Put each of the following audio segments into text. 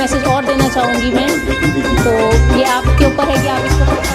Message और देना चाहूँगी मैं, तो ये आपके ऊपर है कि आप इसको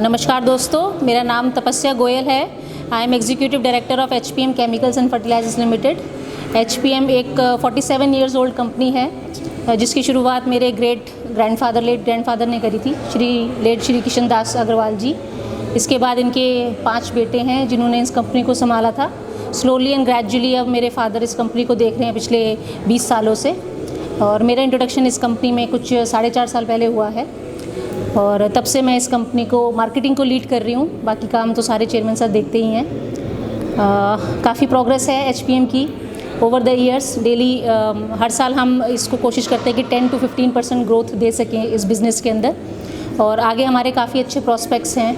नमस्कार दोस्तों, मेरा नाम तपस्या गोयल है। I am executive director of HPM chemicals and fertilisers limited. HPM एक 47 ईयर्स ओल्ड कंपनी है जिसकी शुरुआत मेरे लेट ग्रैंडफादर ने करी थी, श्री किशन दास अग्रवाल जी। इसके बाद इनके 5 बेटे हैं जिन्होंने इस कंपनी को संभाला था। स्लोली एंड ग्रेजुअली अब मेरे फादर इस कंपनी को देख रहे हैं पिछले 20 सालों से, और मेरा इंट्रोडक्शन इस कंपनी में कुछ 4.5 साल पहले हुआ है, और तब से मैं इस कंपनी को मार्केटिंग को लीड कर रही हूँ। बाकी काम तो सारे चेयरमैन साहब देखते ही हैं। काफ़ी प्रोग्रेस है HPM की ओवर द ईयर्स। डेली हर साल हम इसको कोशिश करते हैं कि 10 to 15% ग्रोथ दे सकें इस बिज़नेस के अंदर, और आगे हमारे काफ़ी अच्छे प्रॉस्पेक्ट्स हैं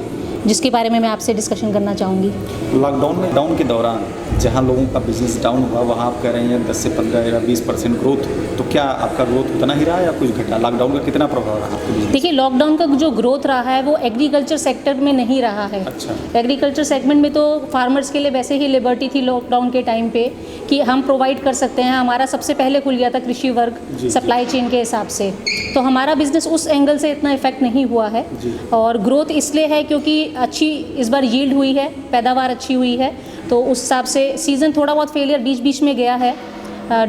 जिसके बारे में मैं आपसे डिस्कशन करना चाहूँगी। लॉकडाउन के दौरान जहाँ लोगों का बिजनेस डाउन हुआ, वहाँ आप कह रहे हैं 10 से 15 या 20% ग्रोथ, तो क्या आपका ग्रोथ उतना ही रहा या कुछ घटा? लॉकडाउन का कितना प्रभाव रहा आपके बिजनेस? देखिए, लॉकडाउन का जो ग्रोथ रहा है वो एग्रीकल्चर सेक्टर में नहीं रहा है। अच्छा। एग्रीकल्चर सेगमेंट में तो फार्मर्स के लिए वैसे ही लिबर्टी थी लॉकडाउन के टाइम पे कि हम प्रोवाइड कर सकते हैं। हमारा सबसे पहले खुल गया था कृषि वर्ग सप्लाई चेन के हिसाब से, तो हमारा बिजनेस उस एंगल से इतना इफेक्ट नहीं हुआ है। और ग्रोथ इसलिए है क्योंकि अच्छी इस बार यील्ड हुई है, पैदावार अच्छी हुई है, तो उस हिसाब से सीज़न थोड़ा बहुत फेलियर बीच में गया है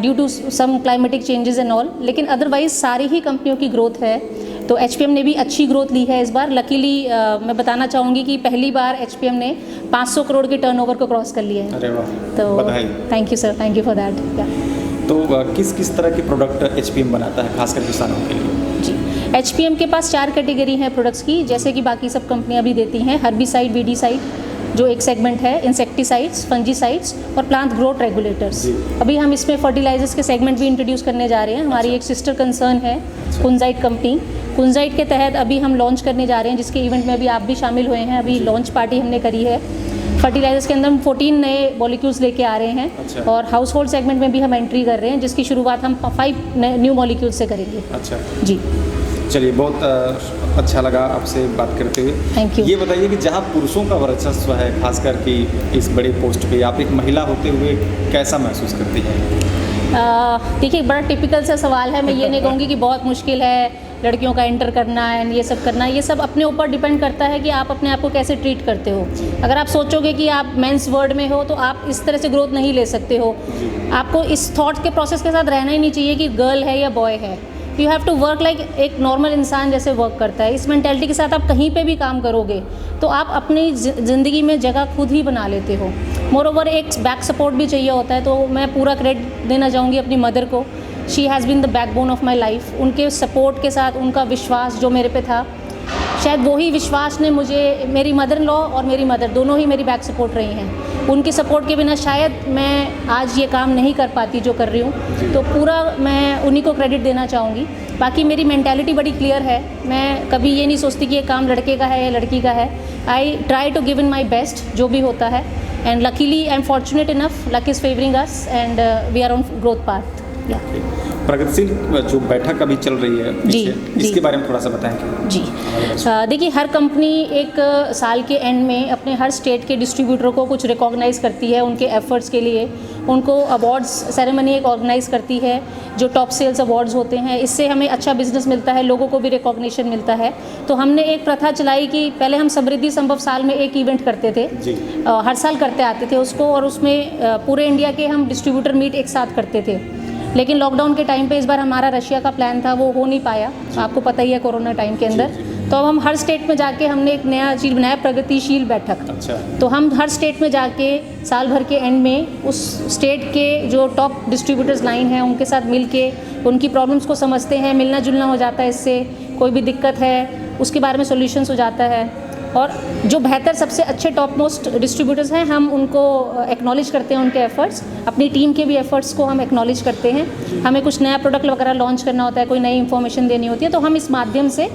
due to some climatic changes and all, लेकिन अदरवाइज सारी ही कंपनियों की ग्रोथ है। तो HPM ने भी अच्छी ग्रोथ ली है इस बार। लकीली मैं बताना चाहूँगी कि पहली बार HPM ने 500 करोड़ के टर्नओवर को क्रॉस कर लिया है। अरे वाह, तो बधाई। Thank you sir, thank you for that. तो किस तरह के प्रोडक्ट HPM बनाता है खासकर किसानों के लिए? जी, HPM के पास 4 कैटेगरी हैं प्रोडक्ट्स की, जैसे कि बाकी सब कंपनियां भी देती हैं। हर्बिसाइड, वीडिसाइड जो एक सेगमेंट है, इंसेक्टिसाइड्स, फंजीसाइड्स और प्लांट ग्रोथ रेगुलेटर्स। अभी हम इसमें फर्टिलाइजर्स के सेगमेंट भी इंट्रोड्यूस करने जा रहे हैं। हमारी एक सिस्टर कंसर्न है कुंजाइट कंपनी। कुंजाइट के तहत अभी हम लॉन्च करने जा रहे हैं, जिसके इवेंट में भी आप भी शामिल हुए हैं। अभी लॉन्च पार्टी हमने करी है। फर्टिलाइजर्स के अंदर हम 14 नए मॉलिक्यूल्स लेके आ रहे हैं। अच्छा। और हाउस होल्ड सेगमेंट में भी हम एंट्री कर रहे हैं, जिसकी शुरुआत हम 5 न्यू मॉलिक्यूल्स से करेंगे। अच्छा जी, चलिए, बहुत अच्छा लगा आपसे बात करते हुए। Thank you. ये बताइए कि जहाँ पुरुषों का वर्चस्व है, खासकर कि इस बड़े पोस्ट पे, आप एक महिला होते हुए कैसा महसूस करती हैं? देखिए, बड़ा टिपिकल सा सवाल है। मैं ये नहीं कहूँगी कि बहुत मुश्किल है लड़कियों का एंटर करना एंड ये सब करना। ये सब अपने ऊपर डिपेंड करता है कि आप अपने आप को कैसे ट्रीट करते हो। अगर आप सोचोगे कि आप मेंस वर्ड में हो तो आप इस तरह से ग्रोथ नहीं ले सकते हो। आपको इस थॉट के प्रोसेस के साथ रहना ही नहीं चाहिए कि गर्ल है या बॉय है। You have to work like एक नॉर्मल इंसान जैसे वर्क करता है। इस मेंटेलिटी के साथ आप कहीं पे भी काम करोगे तो आप अपनी ज़िंदगी में जगह खुद ही बना लेते हो। मोरोवर एक बैक सपोर्ट भी चाहिए होता है, तो मैं पूरा क्रेडिट देना चाहूँगी अपनी मदर को। She has been the backbone of my life. उनके सपोर्ट के साथ उनका विश्वास जो मेरे पे था, शायद वही विश्वास ने मुझे, मेरी मदर इन लॉ और मेरी मदर दोनों ही मेरी बैक सपोर्ट रही हैं। उनके सपोर्ट के बिना शायद मैं आज ये काम नहीं कर पाती जो कर रही हूँ। तो पूरा मैं उन्हीं को क्रेडिट देना चाहूँगी। बाकी मेरी मेंटालिटी बड़ी क्लियर है। मैं कभी ये नहीं सोचती कि ये काम लड़के का है या लड़की का है। I try to give in my best जो भी होता है, and luckily I am fortunate enough, luck is favouring us and we are on growth path. प्रगतिशील जो बैठक अभी चल रही है इसके बारे में थोड़ा सा बताएं कि? जी, देखिए, हर कंपनी एक साल के एंड में अपने हर स्टेट के डिस्ट्रीब्यूटरों को कुछ रिकॉग्नाइज़ करती है उनके एफर्ट्स के लिए। उनको अवार्ड्स सेरेमनी एक ऑर्गेनाइज़ करती है जो टॉप सेल्स अवार्ड्स होते हैं। इससे हमें अच्छा बिजनेस मिलता है, लोगों को भी रिकॉग्निशन मिलता है। तो हमने एक प्रथा चलाई कि पहले हम समृद्धि संभव साल में एक इवेंट करते थे, हर साल करते आते थे उसको, और उसमें पूरे इंडिया के हम डिस्ट्रीब्यूटर मीट एक साथ करते थे। लेकिन लॉकडाउन के टाइम पे इस बार हमारा रशिया का प्लान था, वो हो नहीं पाया, आपको पता ही है, कोरोना टाइम के अंदर। तो तो अब हम हर स्टेट में जाके हमने एक नया चीज़ बनाया, प्रगतिशील बैठक। अच्छा। तो हम हर स्टेट में जाके साल भर के एंड में उस स्टेट के जो टॉप डिस्ट्रीब्यूटर्स लाइन हैं उनके साथ मिल के उनकी प्रॉब्लम्स को समझते हैं, मिलना जुलना हो जाता है, इससे कोई भी दिक्कत है उसके बारे में सॉल्यूशंस हो जाता है। और जो बेहतर सबसे अच्छे टॉप मोस्ट डिस्ट्रीब्यूटर्स हैं हम उनको एक्नॉलेज करते हैं, उनके एफ़र्ट्स, अपनी टीम के भी एफ़र्ट्स को हम एक्नॉलेज करते हैं। हमें कुछ नया प्रोडक्ट वगैरह लॉन्च करना होता है, कोई नई इन्फॉर्मेशन देनी होती है, तो हम इस माध्यम से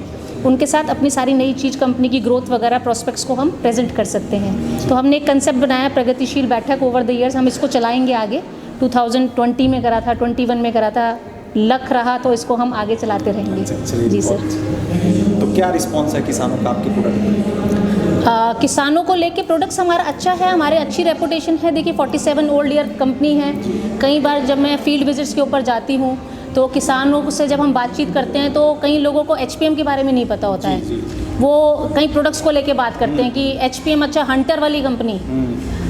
उनके साथ अपनी सारी नई चीज़, कंपनी की ग्रोथ वगैरह, प्रोस्पेक्ट्स को हम प्रेजेंट कर सकते हैं। तो हमने एक कंसेप्ट बनाया प्रगतिशील बैठक ओवर द ईयर्स, हम इसको चलाएंगे आगे। 2020 में करा था, 21 में करा था, लक रहा तो इसको हम आगे चलाते रहेंगे। जी सर। तो क्या रिस्पॉन्स है किसानों का आपके प्रोडक्ट पर? किसानों को लेके प्रोडक्ट्स हमारा अच्छा है, हमारे अच्छी रेपुटेशन है। देखिए 47 ओल्ड ईयर कंपनी है। कई बार जब मैं फील्ड विजिट्स के ऊपर जाती हूँ तो किसानों से जब हम बातचीत करते हैं तो कई लोगों को एचपीएम के बारे में नहीं पता होता है। वो कई प्रोडक्ट्स को लेके बात करते हैं कि एचपीएम अच्छा हंटर वाली कंपनी,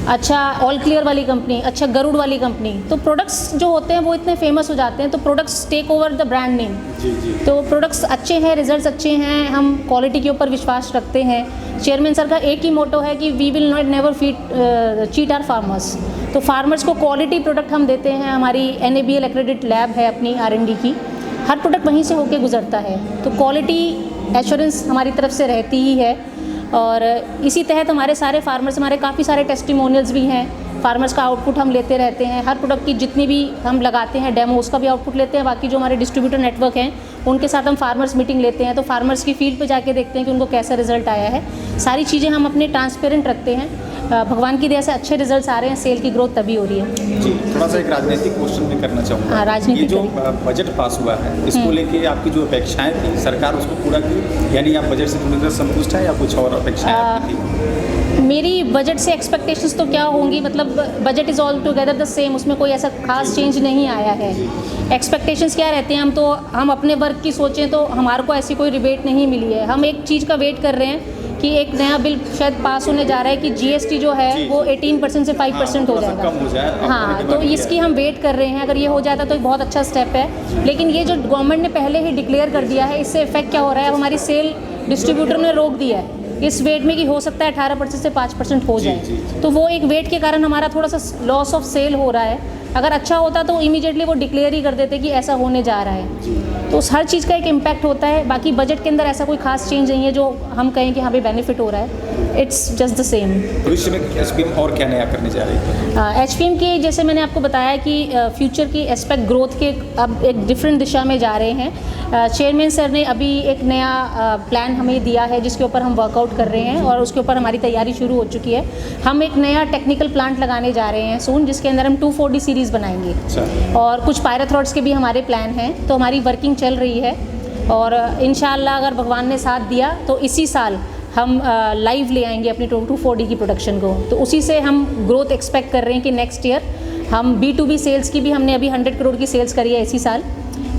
अच्छा ऑल क्लियर वाली कंपनी, अच्छा गरुड़ वाली कंपनी। तो प्रोडक्ट्स जो होते हैं वो इतने फेमस हो जाते हैं तो products take over the brand name. तो प्रोडक्ट्स अच्छे हैं, रिजल्ट्स अच्छे हैं, हम क्वालिटी के ऊपर विश्वास रखते हैं। चेयरमैन सर का एक ही मोटो है कि we will not never cheat our farmers. तो फार्मर्स को क्वालिटी प्रोडक्ट हम देते हैं। हमारी NABL एक्रेडिट लैब है अपनी R&D की, हर प्रोडक्ट वहीं से होके गुजरता है। तो क्वालिटी एश्योरेंस हमारी तरफ से रहती ही है। और इसी तहत हमारे सारे फार्मर्स, हमारे काफ़ी सारे टेस्टिमोनियल्स भी हैं। फार्मर्स का आउटपुट हम लेते रहते हैं, हर प्रोडक्ट की जितनी भी हम लगाते हैं डेमो उसका भी आउटपुट लेते हैं। बाकी जो हमारे डिस्ट्रीब्यूटर नेटवर्क हैं उनके साथ हम फार्मर्स मीटिंग लेते हैं, तो फार्मर्स की फील्ड पे जाके देखते हैं कि उनको कैसा रिजल्ट आया है। सारी चीज़ें हम अपने ट्रांसपेरेंट रखते हैं। भगवान की दया से अच्छे रिजल्ट्स आ रहे हैं, सेल की ग्रोथ तभी हो रही है। जी, थोड़ा सा एक राजनीतिक क्वेश्चन भी करना चाहूँगा। हाँ, राजनीतिक। ये जो बजट पास हुआ है इसको लेके आपकी जो अपेक्षाएं थी सरकार उसको पूरा की, यानी आप बजट से पूरी तरह संतुष्ट है या कुछ और अपेक्षाएं आपकी थी? मेरी बजट से एक्सपेक्टेशंस तो क्या होंगी, मतलब budget is all together the same, उसमें कोई ऐसा खास चेंज नहीं आया है। एक्सपेक्टेशंस क्या रहते हैं, हम अपने वर्क की सोचें तो हमारे को ऐसी कोई रिबेट नहीं मिली है। हम एक चीज़ का वेट कर रहे हैं कि एक नया बिल शायद पास होने जा रहा है कि GST जो है वो 18% से 5% हो जाएगा। कम हो जाए। हाँ, तो इसकी हम वेट कर रहे हैं। अगर ये हो जाता तो एक बहुत अच्छा स्टेप है। लेकिन ये जो गवर्नमेंट ने पहले ही डिक्लेयर कर दिया है, इससे इफेक्ट क्या हो रहा है, अब हमारी सेल डिस्ट्रीब्यूटर ने रोक दिया है इस वेट में कि हो सकता है 18% से 5% हो जाए। तो वो एक वेट के कारण हमारा थोड़ा सा लॉस ऑफ सेल हो रहा है। अगर अच्छा होता तो इमीडिएटली वो डिक्लेयर ही कर देते कि ऐसा होने जा रहा है। तो उस हर चीज़ का एक इम्पैक्ट होता है। बाकी बजट के अंदर ऐसा कोई खास चेंज नहीं है जो हम कहें कि हाँ भाई बेनिफिट हो रहा है। It's just the same. भविष्य में एचपीएम और क्या नया करने जा रही है? एचपीएम की जैसे मैंने आपको बताया कि फ्यूचर की एस्पेक्ट ग्रोथ के अब एक डिफरेंट दिशा में जा रहे हैं। चेयरमैन सर ने अभी एक नया प्लान हमें दिया है जिसके ऊपर हम वर्कआउट कर रहे हैं और उसके ऊपर हमारी तैयारी शुरू हो चुकी है। हम एक नया टेक्निकल प्लांट लगाने जा रहे हैं सून, जिसके अंदर हम 2,4-D सीरीज़ बनाएंगे। और कुछ पायरोथ्रॉड्स के भी हमारे प्लान हैं। तो हमारी वर्किंग चल रही है और इंशाअल्लाह अगर भगवान ने साथ दिया तो इसी साल हम लाइव ले आएंगे अपनी 2,4-D की प्रोडक्शन को। तो उसी से हम ग्रोथ एक्सपेक्ट कर रहे हैं कि नेक्स्ट ईयर हम B2B सेल्स की भी हमने अभी 100 करोड़ की सेल्स करी है इसी साल।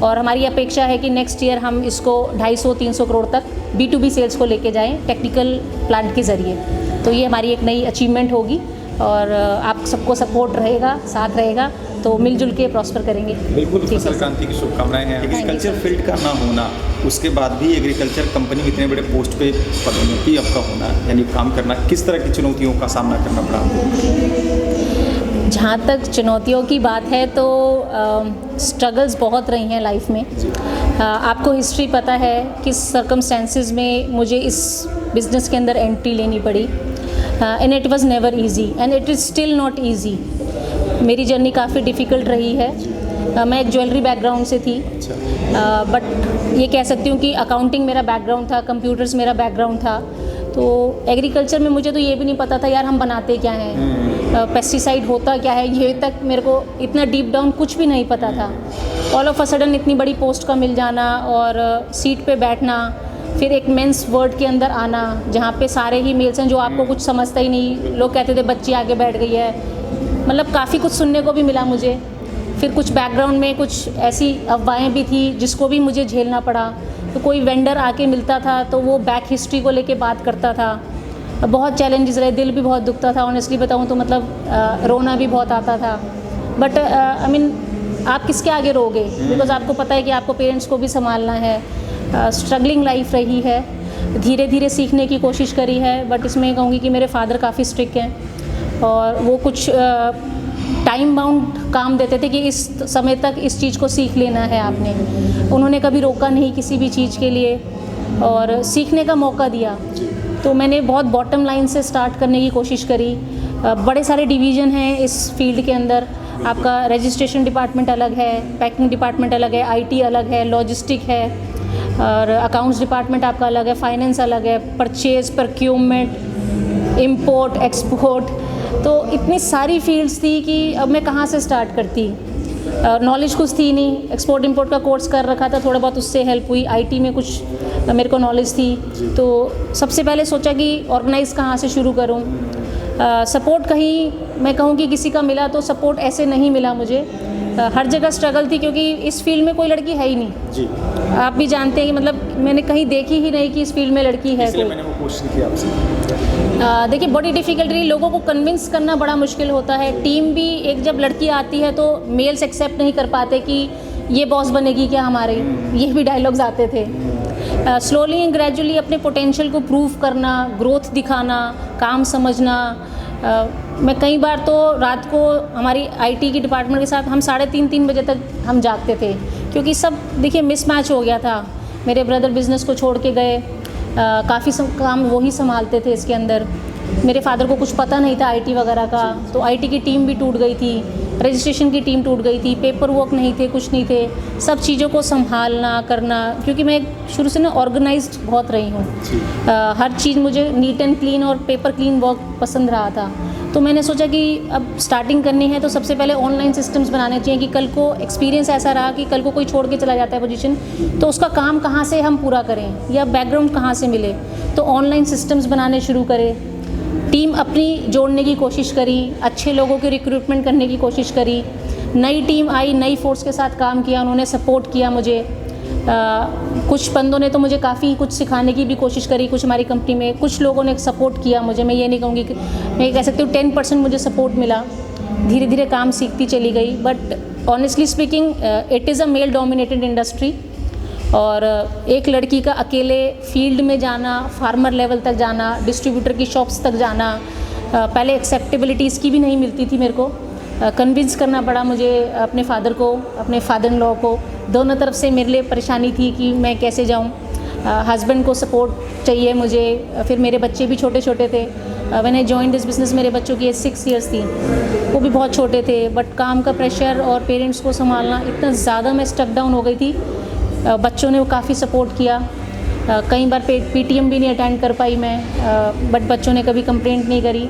और हमारी अपेक्षा है कि नेक्स्ट ईयर हम इसको 250-300 करोड़ तक B2B सेल्स को लेके जाएं टेक्निकल प्लांट के ज़रिए। तो ये हमारी एक नई अचीवमेंट होगी और आप सबको सपोर्ट रहेगा, साथ रहेगा, तो मिलजुल के प्रॉस्पर करेंगे। बिल्कुल, फसल क्रांति की शुभकामनाएं हैं। एग्रीकल्चर फील्ड का ना होना, उसके बाद भी एग्रीकल्चर कंपनी में इतने बड़े पोस्ट पे पदोन्नति आपका होना, यानी काम करना, किस तरह की चुनौतियों का सामना करना पड़ा आपको? जहाँ तक चुनौतियों की बात है तो स्ट्रगल्स बहुत रही हैं लाइफ में। आपको हिस्ट्री पता है किस सर्कमस्टेंसेस में मुझे इस बिज़नेस के अंदर एंट्री लेनी पड़ी। And it was never easy and it is still not easy. मेरी जर्नी काफ़ी डिफ़िकल्ट रही है। मैं एक ज्वेलरी बैकग्राउंड से थी, बट ये कह सकती हूँ कि अकाउंटिंग मेरा बैकग्राउंड था, कंप्यूटर्स मेरा बैकग्राउंड था। तो एग्रीकल्चर में मुझे तो ये भी नहीं पता था यार हम बनाते क्या हैं, पेस्टिसाइड होता क्या है, ये तक मेरे को इतना डीप डाउन कुछ भी नहीं पता था। ऑल ऑफ अ सडन इतनी बड़ी पोस्ट का मिल जाना और सीट पे बैठना, फिर एक मेंस वर्ड के अंदर आना जहाँ पे सारे ही मेल्स हैं जो आपको कुछ समझता ही नहीं। लोग कहते थे बच्ची आगे बैठ गई है, मतलब काफ़ी कुछ सुनने को भी मिला मुझे। फिर कुछ बैकग्राउंड में कुछ ऐसी अफवाहें भी थी जिसको भी मुझे झेलना पड़ा। तो कोई वेंडर आके मिलता था तो वो बैक हिस्ट्री को लेके बात करता था। बहुत चैलेंजेस रहे, दिल भी बहुत दुखता था, ऑनेस्टली बताऊँ तो मतलब रोना भी बहुत आता था। बट आई मीन आप किसके आगे रोगे, बिकॉज आपको पता है कि आपको पेरेंट्स को भी संभालना है। स्ट्रगलिंग लाइफ रही है धीरे धीरे सीखने की कोशिश करी है। बट इसमें कहूँगी कि मेरे फादर काफ़ी स्ट्रिक्ट हैं और वो कुछ टाइम बाउंड काम देते थे कि इस समय तक इस चीज़ को सीख लेना है आपने। उन्होंने कभी रोका नहीं किसी भी चीज़ के लिए और सीखने का मौका दिया। तो मैंने बहुत बॉटम लाइन से स्टार्ट करने की कोशिश करी। बड़े सारे डिवीज़न हैं इस फील्ड के अंदर। आपका रजिस्ट्रेशन डिपार्टमेंट अलग है, पैकिंग डिपार्टमेंट अलग है, आईटी अलग है, लॉजिस्टिक है और अकाउंट्स डिपार्टमेंट आपका अलग है, फाइनेंस अलग है, परचेज़, प्रोक्यूरमेंट, इंपोर्ट, एक्सपोर्ट। तो इतनी सारी फील्ड्स थी कि अब मैं कहाँ से स्टार्ट करती। नॉलेज कुछ थी नहीं। एक्सपोर्ट इंपोर्ट का कोर्स कर रखा था, थोड़ा बहुत उससे हेल्प हुई। आईटी में कुछ मेरे को नॉलेज थी। तो सबसे पहले सोचा कि ऑर्गेनाइज़ कहाँ से शुरू करूँ। सपोर्ट कहीं मैं कहूँ कि किसी का मिला तो सपोर्ट ऐसे नहीं मिला मुझे। हर जगह स्ट्रगल थी क्योंकि इस फील्ड में कोई लड़की है ही नहीं जी। आप भी जानते हैं कि मतलब मैंने कहीं देखी ही नहीं कि इस फील्ड में लड़की है कोई। मैंने वो क्वेश्चन किया आपसे। देखिए बड़ी डिफ़िकल्ट रही, लोगों को कन्विंस करना बड़ा मुश्किल होता है। टीम भी एक जब लड़की आती है तो मेल्स एक्सेप्ट नहीं कर पाते कि ये बॉस बनेगी क्या हमारे, ये भी डायलॉग्स आते थे। स्लोली एंड ग्रेजुअली अपने पोटेंशियल को प्रूव करना, ग्रोथ दिखाना, काम समझना। मैं कई बार तो रात को हमारी आईटी की डिपार्टमेंट के साथ हम 3:30 बजे तक हम जागते थे क्योंकि सब देखिए मिसमैच हो गया था। मेरे ब्रदर बिज़नेस को छोड़ के गए, काफ़ी काम वही संभालते थे इसके अंदर। मेरे फादर को कुछ पता नहीं था आईटी वगैरह का, तो आईटी की टीम भी टूट गई थी, रजिस्ट्रेशन की टीम टूट गई थी, पेपर वर्क नहीं थे, कुछ नहीं थे। सब चीज़ों को संभालना करना, क्योंकि मैं शुरू से ना ऑर्गेनाइज्ड बहुत रही हूँ। हर चीज़ मुझे नीट एंड क्लीन और पेपर क्लीन वर्क पसंद रहा था। तो मैंने सोचा कि अब स्टार्टिंग करनी है तो सबसे पहले ऑनलाइन सिस्टम्स बनाने चाहिए कि कल को एक्सपीरियंस ऐसा रहा कि कल को कोई छोड़ के चला जाता है पोजीशन तो उसका काम कहाँ से हम पूरा करें या बैकग्राउंड कहाँ से मिले। तो ऑनलाइन सिस्टम्स बनाने शुरू करें, टीम अपनी जोड़ने की कोशिश करी, अच्छे लोगों की रिक्रूटमेंट करने की कोशिश करी। नई टीम आई, नई फोर्स के साथ काम किया, उन्होंने सपोर्ट किया मुझे। कुछ बंदों ने तो मुझे काफ़ी कुछ सिखाने की भी कोशिश करी, कुछ हमारी कंपनी में कुछ लोगों ने सपोर्ट किया मुझे। मैं ये नहीं कहूँगी कि मैं कह सकती हूँ 10% मुझे सपोर्ट मिला, धीरे धीरे काम सीखती चली गई। But honestly speaking it is a male dominated industry और एक लड़की का अकेले फील्ड में जाना, फार्मर लेवल तक जाना, डिस्ट्रीब्यूटर की शॉप्स तक जाना, पहले एक्सेप्टेबिलिटी इसकी भी नहीं मिलती थी मेरे को। कन्विंस करना पड़ा मुझे अपने फादर को, अपने फादर इन लॉ को। दोनों तरफ से मेरे लिए परेशानी थी कि मैं कैसे जाऊं। हस्बैंड को सपोर्ट चाहिए मुझे, फिर मेरे बच्चे भी छोटे छोटे थे। When I join this business मेरे बच्चों की एज 6 ईयर्स थी, वो भी बहुत छोटे थे। बट काम का प्रेशर और पेरेंट्स को संभालना इतना ज़्यादा मैं स्टक डाउन हो गई थी। बच्चों ने वो काफ़ी सपोर्ट किया। कई बार पीटीएम भी नहीं अटेंड कर पाई मैं, बट बच्चों ने कभी कंप्लेंट नहीं करी।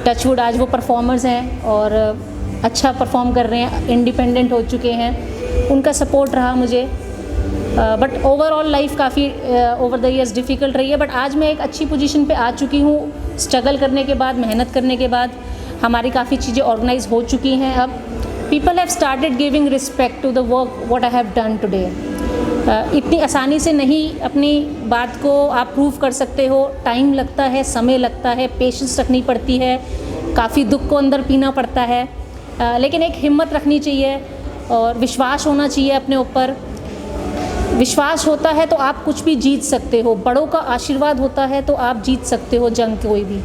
टचवुड आज वो परफॉर्मर्स हैं और अच्छा परफॉर्म कर रहे हैं, इंडिपेंडेंट हो चुके हैं, उनका सपोर्ट रहा मुझे। बट ओवरऑल लाइफ काफ़ी ओवर द ईयर्स डिफ़िकल्ट रही है। बट आज मैं एक अच्छी पोजीशन पे आ चुकी हूँ। स्ट्रगल करने के बाद, मेहनत करने के बाद हमारी काफ़ी चीज़ें ऑर्गेनाइज हो चुकी हैं। अब people have started giving respect to the work what I have done today. इतनी आसानी से नहीं अपनी बात को आप प्रूव कर सकते हो, टाइम लगता है, समय लगता है, पेशेंस रखनी पड़ती है, काफ़ी दुख को अंदर पीना पड़ता है। लेकिन एक हिम्मत रखनी चाहिए और विश्वास होना चाहिए अपने ऊपर। विश्वास होता है तो आप कुछ भी जीत सकते हो, बड़ों का आशीर्वाद होता है तो आप जीत सकते हो जंग कोई भी।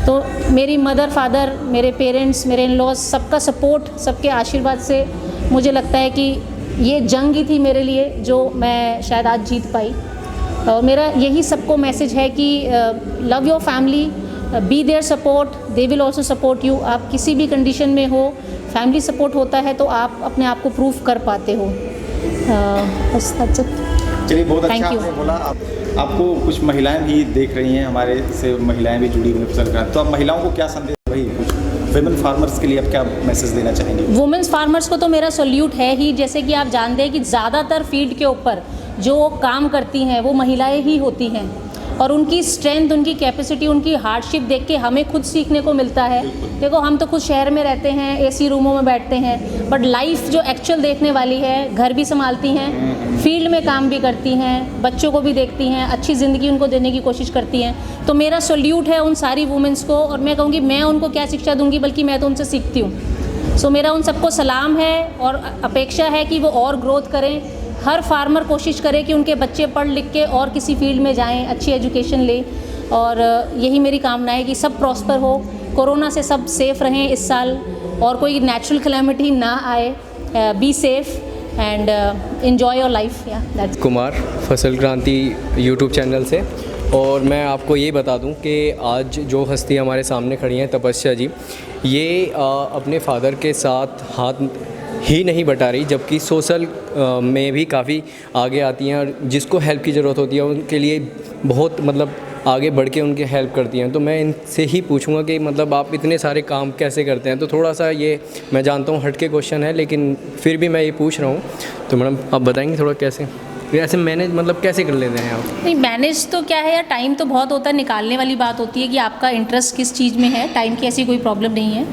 तो मेरी मदर फादर, मेरे पेरेंट्स, मेरे इन लॉज, सबका सपोर्ट, सबके आशीर्वाद से मुझे लगता है कि ये जंग ही थी मेरे लिए जो मैं शायद आज जीत पाई। और मेरा यही सबको मैसेज है कि love your family, be their support, they will also support you. आप किसी भी कंडीशन में हो, फैमिली सपोर्ट होता है तो आप अपने आप को प्रूव कर पाते हो। बस चलिए, बहुत अच्छा आपने बोला। आपको कुछ महिलाएं भी देख रही हैं, हमारे से महिलाएं भी जुड़ी हुई हैं, तो आप महिलाओं को क्या संदेश, भाई वुमेन फार्मर्स के लिए आप क्या मैसेज देना चाहेंगे? वुमेन्स फार्मर्स को तो मेरा सल्यूट है ही। जैसे कि आप जानते हैं कि ज़्यादातर फील्ड के ऊपर जो काम करती हैं वो महिलाएं ही होती हैं और उनकी स्ट्रेंथ, उनकी कैपेसिटी, उनकी हार्डशिप देख के हमें खुद सीखने को मिलता है। देखो, हम तो खुद शहर में रहते हैं, एसी रूमों में बैठते हैं, बट लाइफ जो एक्चुअल देखने वाली है, घर भी संभालती हैं, फील्ड में काम भी करती हैं, बच्चों को भी देखती हैं, अच्छी ज़िंदगी उनको देने की कोशिश करती हैं। तो मेरा सल्यूट है उन सारी वुमेंस को। और मैं कहूँगी मैं उनको क्या शिक्षा दूँगी, बल्कि मैं तो उनसे सीखती हूँ। सो मेरा उन सबको सलाम है और अपेक्षा है कि वो और ग्रोथ करें, हर फार्मर कोशिश करे कि उनके बच्चे पढ़ लिख के और किसी फील्ड में जाएं, अच्छी एजुकेशन लें, और यही मेरी कामना है कि सब प्रॉस्पर हो, कोरोना से सब सेफ़ रहें इस साल, और कोई नेचुरल कैलेमिटी ना आए। Be safe and enjoy your life. या दैट्स कुमार, फसल क्रांति यूट्यूब चैनल से। और मैं आपको ये बता दूं कि आज जो हस्ती हमारे सामने खड़ी हैं, तपस्या जी, ये अपने फादर के साथ हाथ ही नहीं बटा रही, जबकि सोशल में भी काफ़ी आगे आती हैं, और जिसको हेल्प की ज़रूरत होती है उनके लिए बहुत मतलब आगे बढ़ के उनकी हेल्प करती हैं। तो मैं इनसे ही पूछूंगा कि मतलब आप इतने सारे काम कैसे करते हैं। तो थोड़ा सा ये मैं जानता हूँ हट के क्वेश्चन है, लेकिन फिर भी मैं ये पूछ रहा हूँ। तो मैडम आप बताएंगे थोड़ा कैसे ऐसे मैनेज मतलब कैसे कर लेते हैं आप? नहीं, मैनेज तो क्या है यार, टाइम तो बहुत होता है, निकालने वाली बात होती है कि आपका इंटरेस्ट किस चीज़ में है। टाइम की ऐसी कोई प्रॉब्लम नहीं है।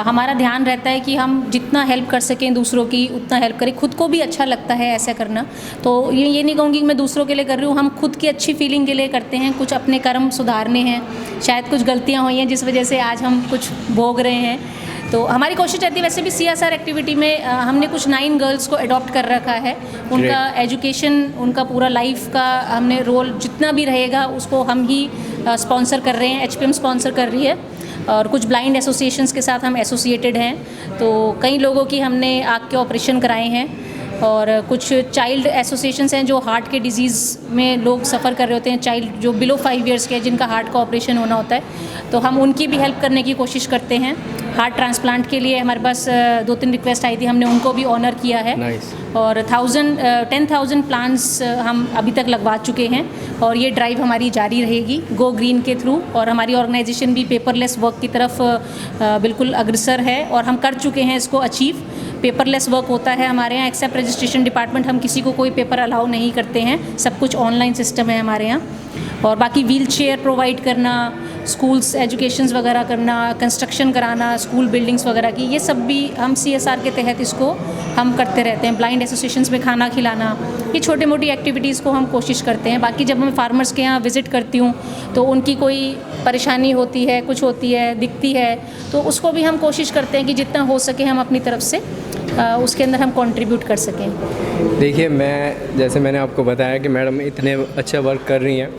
हमारा ध्यान रहता है कि हम जितना हेल्प कर सकें दूसरों की उतना हेल्प करें। खुद को भी अच्छा लगता है ऐसा करना। तो ये नहीं कहूँगी कि मैं दूसरों के लिए कर रही हूँ, हम खुद की अच्छी फीलिंग के लिए करते हैं। कुछ अपने कर्म सुधारने हैं, शायद कुछ गलतियाँ हुई हैं जिस वजह से आज हम कुछ भोग रहे हैं। तो हमारी कोशिश रहती है, वैसे भी CSR एक्टिविटी में हमने कुछ 9 गर्ल्स को अडॉप्ट कर रखा है। उनका एजुकेशन, उनका पूरा लाइफ का हमने रोल जितना भी रहेगा उसको हम ही स्पॉन्सर कर रहे हैं। HPM स्पॉन्सर कर रही है, और कुछ ब्लाइंड एसोसिएशंस के साथ हम एसोसिएटेड हैं। तो कई लोगों की हमने आँख के ऑपरेशन कराए हैं, और कुछ चाइल्ड एसोसिएशंस हैं जो हार्ट के डिजीज़ में लोग सफ़र कर रहे होते हैं, चाइल्ड जो बिलो 5 ईयर्स के हैं जिनका हार्ट का ऑपरेशन होना होता है। तो हम उनकी भी हेल्प करने की कोशिश करते हैं। हार्ट ट्रांसप्लांट के लिए हमारे पास 2-3 रिक्वेस्ट आई थी, हमने उनको भी ऑनर किया है। Nice. और 10,000 प्लांट्स हम अभी तक लगवा चुके हैं, और ये ड्राइव हमारी जारी रहेगी गो ग्रीन के थ्रू। और हमारी ऑर्गेनाइजेशन भी पेपरलेस वर्क की तरफ बिल्कुल अग्रसर है, और हम कर चुके हैं इसको अचीव। पेपरलेस वर्क होता है हमारे यहाँ, एक्सेप्ट रजिस्ट्रेशन डिपार्टमेंट, हम किसी को कोई पेपर अलाउ नहीं करते हैं, सब कुछ ऑनलाइन सिस्टम है हमारे यहाँ। और बाकी व्हील चेयर प्रोवाइड करना, स्कूल्स एजुकेशंस वगैरह करना, कंस्ट्रक्शन कराना स्कूल बिल्डिंग्स वगैरह की, ये सब भी हम CSR के तहत इसको हम करते रहते हैं। ब्लाइंड एसोसिएशंस में खाना खिलाना, ये छोटी मोटी एक्टिविटीज़ को हम कोशिश करते हैं। बाकी जब मैं फार्मर्स के यहाँ विज़िट करती हूँ तो उनकी कोई परेशानी होती है, कुछ होती है, दिखती है, तो उसको भी हम कोशिश करते हैं कि जितना हो सके हम अपनी तरफ से उसके अंदर हम कंट्रीब्यूट कर सकें। देखिए, मैं जैसे मैंने आपको बताया कि मैडम इतने अच्छा वर्क कर रही हैं,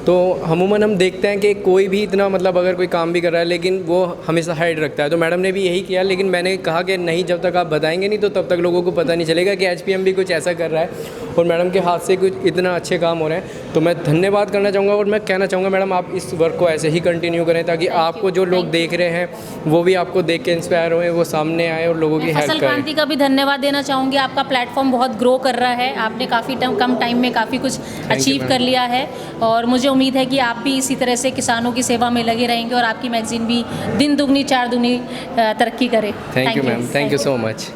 तो अमूमन हम देखते हैं कि कोई भी इतना मतलब अगर कोई काम भी कर रहा है लेकिन वो हमेशा हाइड रखता है। तो मैडम ने भी यही किया, लेकिन मैंने कहा कि नहीं, जब तक आप बताएंगे नहीं तो तब तक लोगों को पता नहीं चलेगा कि HPM भी कुछ ऐसा कर रहा है, और मैडम के हाथ से कुछ इतना अच्छे काम हो रहे हैं। तो मैं धन्यवाद करना चाहूँगा, और मैं कहना चाहूँगा मैडम आप इस वर्क को ऐसे ही कंटिन्यू करें, ताकि आपको जो लोग देख रहे हैं वो भी आपको देख के इंस्पायर हुए, वो सामने आए और लोगों की हेल्प फसल करें। क्रांति का भी धन्यवाद देना चाहूँगी। आपका प्लेटफॉर्म बहुत ग्रो कर रहा है, आपने काफ़ी कम टाइम में काफ़ी कुछ अचीव कर लिया है, और मुझे उम्मीद है कि आप भी इसी तरह से किसानों की सेवा में लगे रहेंगे, और आपकी मैगजीन भी दिन दुगनी 4 दुगनी तरक्की करे। Thank you ma'am, thank you so much.